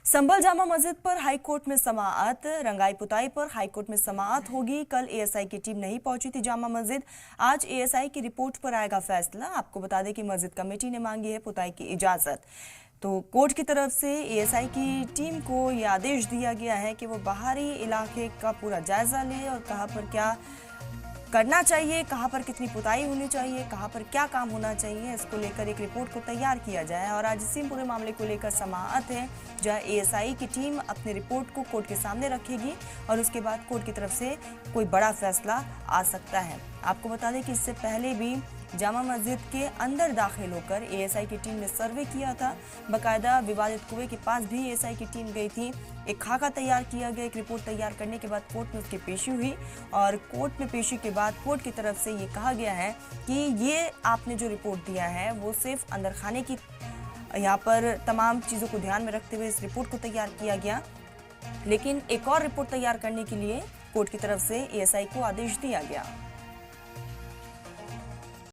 संभल जामा मस्जिद पर हाईकोर्ट में समाअत, रंगाई पुताई पर हाईकोर्ट में समाअत होगी। कल एएसआई की टीम नहीं पहुंची थी जामा मस्जिद। आज एएसआई की रिपोर्ट पर आएगा फैसला। आपको बता दें कि मस्जिद कमेटी ने मांगी है पुताई की इजाजत। तो कोर्ट की तरफ से एएसआई की टीम को यह आदेश दिया गया है कि वो बाहरी इलाके का पूरा जायजा ले और कहां पर क्या करना चाहिए, कहां पर कितनी पुताई होनी चाहिए, कहां पर क्या काम होना चाहिए, इसको लेकर एक रिपोर्ट को तैयार किया जाए। और आज इसी पूरे मामले को लेकर समाअत है, जहां एएसआई की टीम अपनी रिपोर्ट को कोर्ट के सामने रखेगी और उसके बाद कोर्ट की तरफ से कोई बड़ा फैसला आ सकता है। आपको बता दें कि इससे पहले भी जामा मस्जिद के अंदर दाखिल होकर एएसआई की टीम ने सर्वे किया था। बाकायदा विवादित कुएं के पास भी एएसआई की टीम गई थी। एक खाका तैयार किया गया। एक रिपोर्ट तैयार करने के बाद कोर्ट में उसकी पेशी हुई और कोर्ट में पेशी के बाद कोर्ट की तरफ से ये कहा गया है कि ये आपने जो रिपोर्ट दिया है वो सिर्फ अंदर खाने की, यहाँ पर तमाम चीज़ों को ध्यान में रखते हुए इस रिपोर्ट को तैयार किया गया, लेकिन एक और रिपोर्ट तैयार करने के लिए कोर्ट की तरफ से एएसआई को आदेश दिया गया।